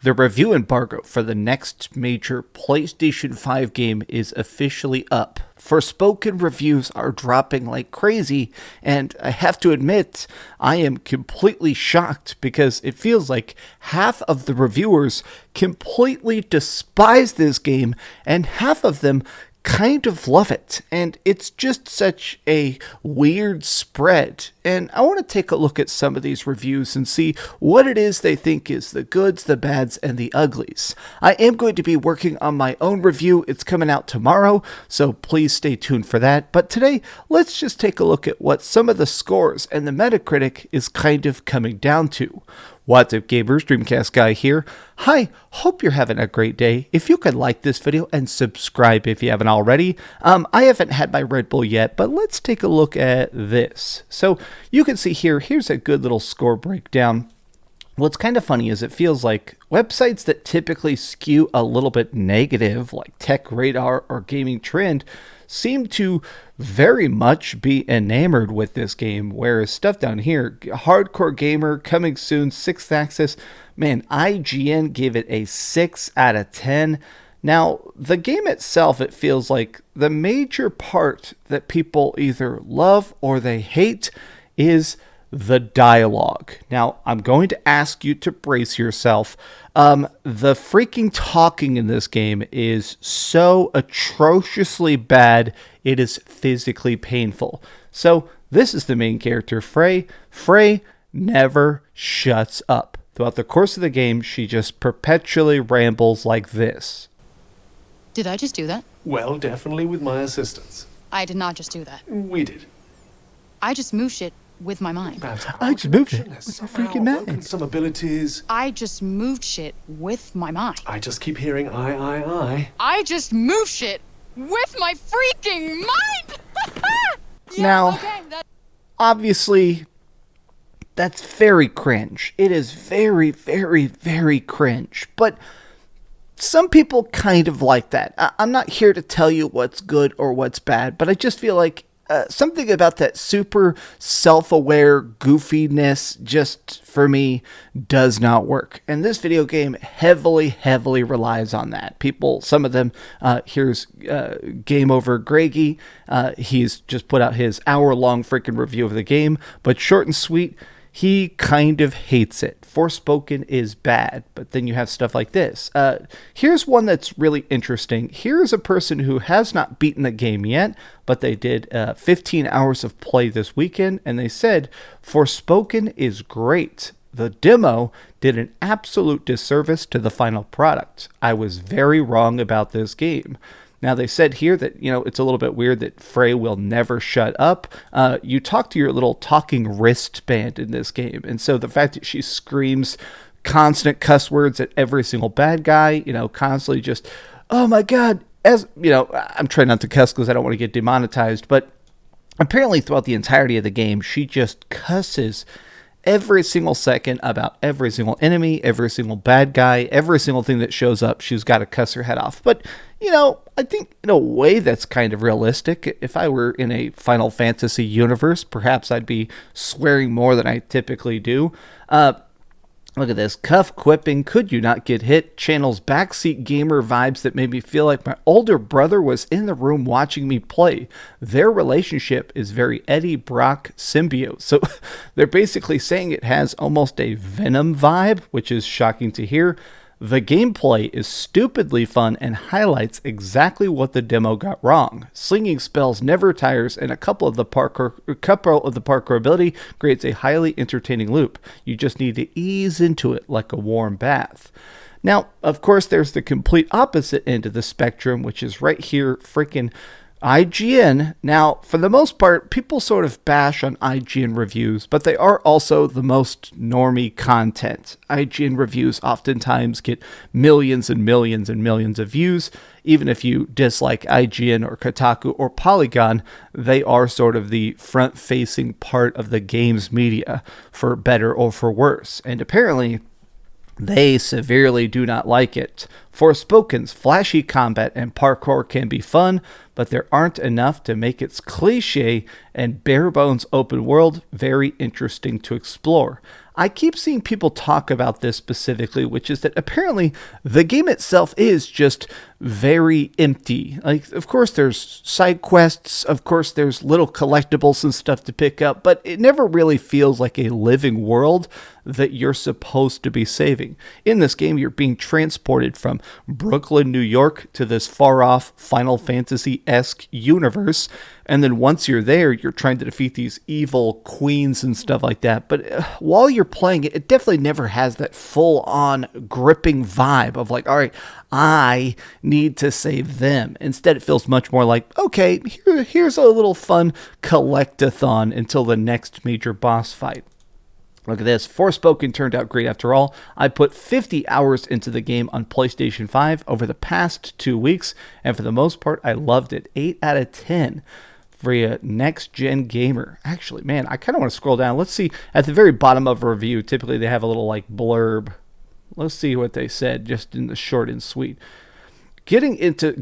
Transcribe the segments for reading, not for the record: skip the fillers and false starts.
The review embargo for the next major PlayStation 5 game is officially up. Forspoken reviews are dropping like crazy, and I have to admit, I am completely shocked because it feels like half of the reviewers completely despise this game, and half of them kind of love it, and it's just such a weird spread. And I want to take a look at some of these reviews and see what it is they think is the goods, the bads, and the uglies. I am going to be working on my own review. It's coming out tomorrow, so please stay tuned for that. But today, let's just take a look at what some of the scores and the Metacritic is kind of coming down to. What's up, gamers? DreamcastGuy here. Hi, hope you're having a great day. If you could like this video and subscribe if you haven't already. I haven't had my Red Bull yet, but let's take a look at this. So you can see here's a good little score breakdown. What's kind of funny is it feels like websites that typically skew a little bit negative, like Tech Radar or Gaming Trend, seem to very much be enamored with this game, whereas stuff down here, Hardcore Gamer, coming soon, 6th Axis, man, IGN gave it a 6 out of 10. Now, the game itself, it feels like the major part that people either love or they hate is the dialogue. Now, I'm going to ask you to brace yourself. The freaking talking in this game is so atrociously bad, it is physically painful. So, this is the main character, Frey. Frey never shuts up. Throughout the course of the game, she just perpetually rambles like this. Did I just do that? Well, definitely with my assistance. I did not just do that. We did. I just moved shit with my mind. I just moved it with my freaking mind. Some abilities. I just moved shit with my mind. I just keep hearing I. I just moved shit with my freaking mind! Yeah, now, okay, obviously, that's very cringe. It is very, very, very cringe. But some people kind of like that. I'm not here to tell you what's good or what's bad, but I just feel like something about that super self-aware goofiness just, for me, does not work. And this video game heavily, heavily relies on that. People, some of them, here's Game Over Greggy. He's just put out his hour-long freaking review of the game, but short and sweet. He kind of hates it. Forspoken is bad, but then you have stuff like this. Here's one that's really interesting. Here's a person who has not beaten the game yet, but they did 15 hours of play this weekend, and they said, Forspoken is great. The demo did an absolute disservice to the final product. I was very wrong about this game. Now, they said here that, it's a little bit weird that Frey will never shut up. You talk to your little talking wristband in this game. And so the fact that she screams constant cuss words at every single bad guy, constantly just, oh my God, I'm trying not to cuss because I don't want to get demonetized. But apparently throughout the entirety of the game, she just cusses every single second about every single enemy, every single bad guy, every single thing that shows up. She's got to cuss her head off. But, I think in a way that's kind of realistic. If I were in a Final Fantasy universe, perhaps I'd be swearing more than I typically do. Look at this. Cuff quipping. Could you not get hit? Channels backseat gamer vibes that made me feel like my older brother was in the room watching me play. Their relationship is very Eddie Brock symbiote. So they're basically saying it has almost a Venom vibe, which is shocking to hear. The gameplay is stupidly fun and highlights exactly what the demo got wrong. Slinging spells never tires, and a couple of the parkour ability creates a highly entertaining loop. You just need to ease into it like a warm bath. Now, of course, there's the complete opposite end of the spectrum, which is right here, freaking IGN. Now, for the most part, people sort of bash on IGN reviews, but they are also the most normie content. IGN reviews oftentimes get millions and millions and millions of views. Even if you dislike IGN or Kotaku or Polygon, they are sort of the front-facing part of the game's media, for better or for worse. And apparently, they severely do not like it. Forspoken's flashy combat and parkour can be fun, but there aren't enough to make its cliche and bare-bones open world very interesting to explore. I keep seeing people talk about this specifically, which is that apparently the game itself is just very empty. Like, of course, there's side quests, of course, there's little collectibles and stuff to pick up, but it never really feels like a living world that you're supposed to be saving. In this game, you're being transported from Brooklyn, New York to this far-off Final Fantasy-esque universe, and then once you're there, you're trying to defeat these evil queens and stuff like that. But while you're playing it, it definitely never has that full-on gripping vibe of like, all right, I need to save them. Instead, it feels much more like, okay, here's a little fun collect-a-thon until the next major boss fight. Look at this. Forspoken turned out great after all. I put 50 hours into the game on PlayStation 5 over the past 2 weeks, and for the most part, I loved it. 8 out of 10 for a next-gen gamer. Actually, man, I kind of want to scroll down. Let's see. At the very bottom of a review, typically they have a little like blurb. Let's see what they said, just in the short and sweet. Going into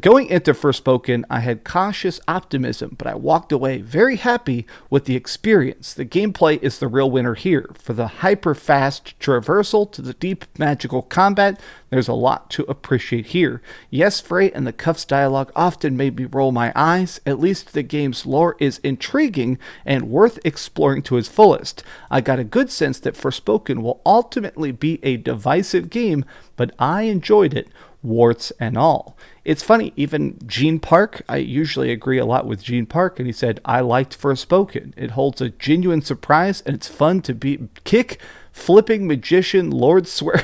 Forspoken, I had cautious optimism, but I walked away very happy with the experience. The gameplay is the real winner here. For the hyper-fast traversal to the deep magical combat, there's a lot to appreciate here. Yes, Frey and the Cuffs dialogue often made me roll my eyes. At least the game's lore is intriguing and worth exploring to its fullest. I got a good sense that Forspoken will ultimately be a divisive game, but I enjoyed it, warts and all. It's funny, even Gene Park, I usually agree a lot with Gene Park, and he said, I liked Forspoken. It holds a genuine surprise, and it's fun to be kick-flipping magician Lord Swear.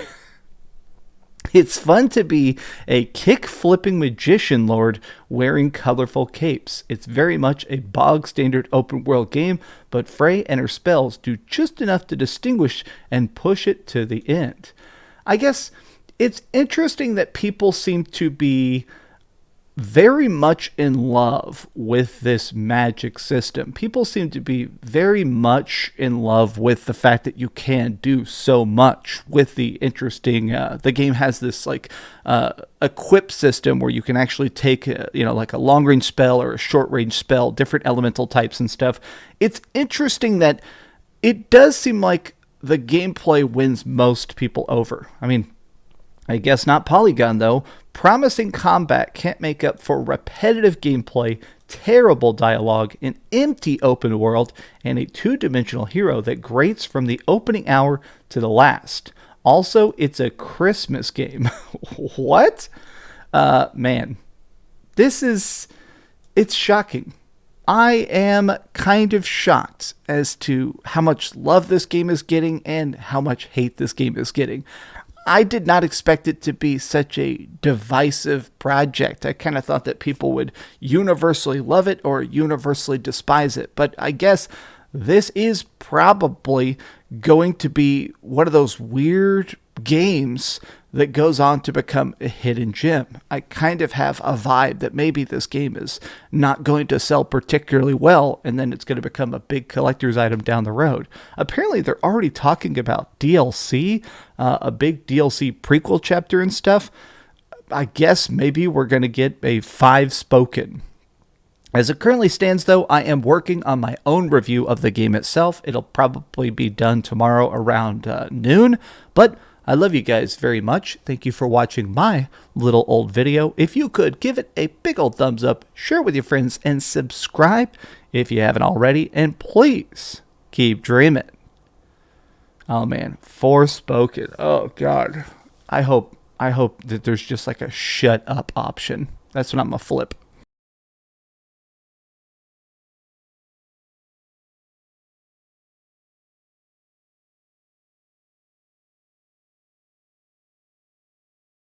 It's fun to be a kick-flipping magician lord wearing colorful capes. It's very much a bog-standard open-world game, but Frey and her spells do just enough to distinguish and push it to the end. I guess it's interesting that people seem to be very much in love with this magic system. People seem to be very much in love with the fact that you can do so much with the interesting, the game has this like equip system where you can actually take, like a long range spell or a short range spell, different elemental types and stuff. It's interesting that it does seem like the gameplay wins most people over. I mean, I guess not Polygon, though. Promising combat can't make up for repetitive gameplay, terrible dialogue, an empty open world, and a two-dimensional hero that grates from the opening hour to the last. Also, it's a Christmas game. What? Man. It's shocking. I am kind of shocked as to how much love this game is getting and how much hate this game is getting. I did not expect it to be such a divisive project. I kind of thought that people would universally love it or universally despise it. But I guess this is probably going to be one of those weird games that goes on to become a hidden gem. I kind of have a vibe that maybe this game is not going to sell particularly well, and then it's going to become a big collector's item down the road. Apparently, they're already talking about DLC, a big DLC prequel chapter and stuff. I guess maybe we're going to get a Forspoken. As it currently stands, though, I am working on my own review of the game itself. It'll probably be done tomorrow around noon, but I love you guys very much. Thank you for watching my little old video. If you could, give it a big old thumbs up, share it with your friends, and subscribe if you haven't already. And please, keep dreaming. Oh man, Forspoken. Oh God. I hope that there's just like a shut up option. That's what I'm gonna flip.